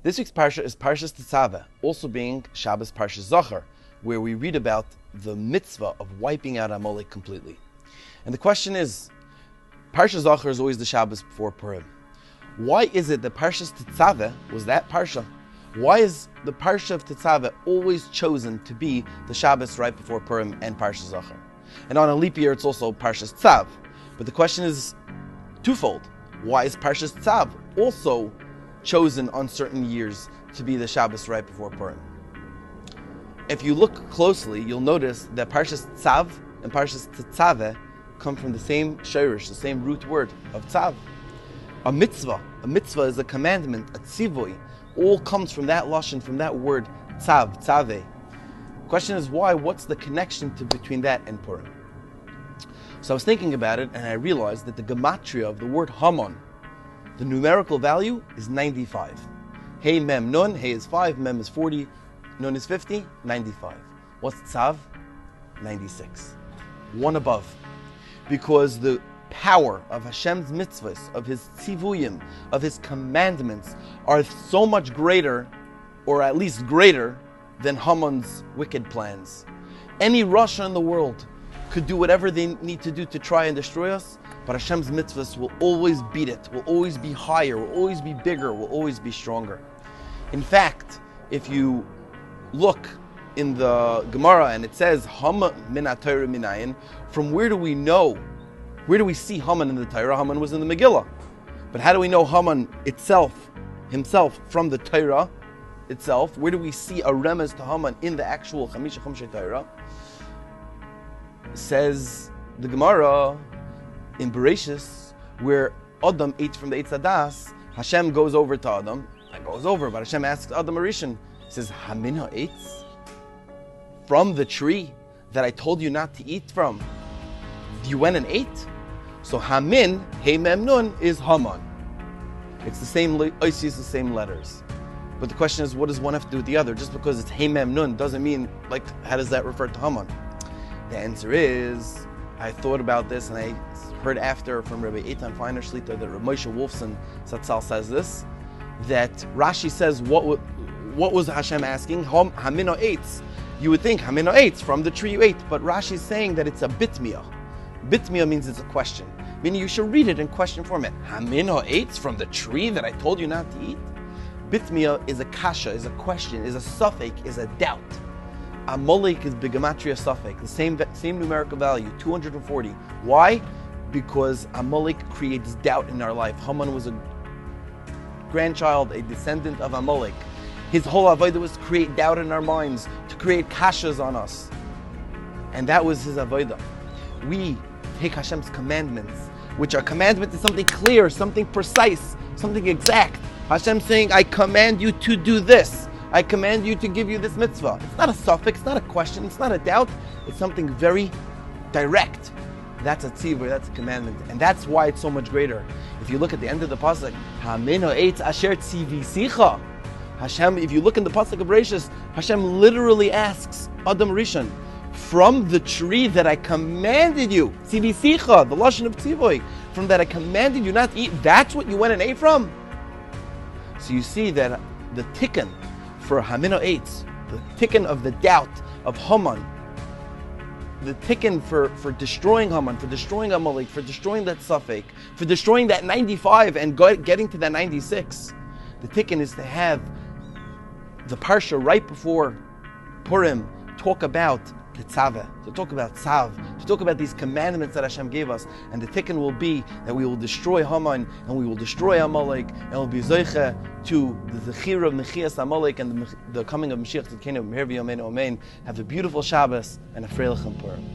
This week's Parsha is Parshas Tetzaveh, also being Shabbos Parshas Zachor, where we read about the mitzvah of wiping out Amalek completely. And the question is, Parshas Zachor is always the Shabbos before Purim. Why is it that Parshas Tetzaveh was that Parsha? Why is the Parsha of Tetzaveh always chosen to be the Shabbos right before Purim and Parshas Zachor? And on a leap year, it's also Parshas Tzav. But the question is twofold. Why is Parshas Tzav also chosen on certain years to be the Shabbos right before Purim? If you look closely, you'll notice that Parshas Tzav and Parshas Tetzaveh come from the same shirish, the same root word of Tzav. A mitzvah is a commandment, a tzivui, all comes from that lashon, from that word Tzav, Tzaveh. The question is why? What's the connection between that and Purim? So I was thinking about it and I realized that the gematria of the word Haman, the numerical value is 95. Hey Mem Nun, Hey is 5, Mem is 40, Nun is 50, 95. What's Tzav? 96. One above. Because the power of Hashem's mitzvahs, of His tzivuyim, of His commandments are so much greater, or at least greater, than Haman's wicked plans. Any Rasha in the world could do whatever they need to do to try and destroy us, but Hashem's mitzvahs will always beat it, will always be higher, will always be bigger, will always be stronger. In fact, if you look in the Gemara and it says Haman min ha-Torah minayin, from where do we know? Where do we see Haman in the Torah? Haman was in the Megillah. But how do we know Haman himself, from the Torah itself? Where do we see a remez to Haman in the actual Chamisha Chumshei Torah? Says the Gemara in Bereshis, where Adam ate from the Eitz Hadas, Hashem goes over to Adam. But Hashem asks Adam Arishan, he says, Hamin ha'etz? From the tree that I told you not to eat from, you went and ate? So Hamin, Hey Mem Nun, is Haman. It's the same oisius, the same letters. But the question is, what does one have to do with the other? Just because it's Hey Mem Nun doesn't mean, how does that refer to Haman? The answer is, I thought about this and I heard after from Rabbi Eitan Feiner Shlita that Rabbi Moshe Wolfson Zatzal says this, that Rashi says, what was Hashem asking? Hamino eitz. You would think Hamino eitz, from the tree you ate, but Rashi is saying that it's a bitmiyah. Bitmiyah means it's a question, meaning you should read it in question format. Hamino eitz, from the tree that I told you not to eat? Bitmiyah is a kasha, is a question, is a suffix, is a doubt. Amalek is begematria suffix, the same numerical value, 240. Why? Because Amalek creates doubt in our life. Haman was a grandchild, a descendant of Amalek. His whole avodah was to create doubt in our minds, to create kashas on us. And that was his avodah. We take Hashem's commandments, which are commandments is something clear, something precise, something exact. Hashem saying, I command you to do this. I command you to give you this mitzvah. It's not a suffix, it's not a question, it's not a doubt. It's something very direct. That's a tzivur, that's a commandment. And that's why it's so much greater. If you look at the end of the pasuk, Hamino eitz asher tzivisicha. Hashem, if you look in the pasuk of Bereshis, Hashem literally asks Adam Rishon, from the tree that I commanded you, tzivisicha, the lashon of tzivui, from that I commanded you not to eat, that's what you went and ate from? So you see that the tikkun for Hamino eitz, the tikkun of the doubt of Haman, the tikkun for destroying Haman, for destroying Amalek, for destroying that suffix, for destroying that 95 and getting to that 96. The tikkun is to have the parsha right before Purim talk about Tetzaveh, to talk about Tzav, to talk about these commandments that Hashem gave us. And the tikkun will be that we will destroy Haman and we will destroy Amalek and we'll be Zoiche to the Zechir of Mechias Amalek and the coming of Mashiach Tzidkenu B'Meher V'Yomeinu Amen. Have a beautiful Shabbos and a Freilich Purim.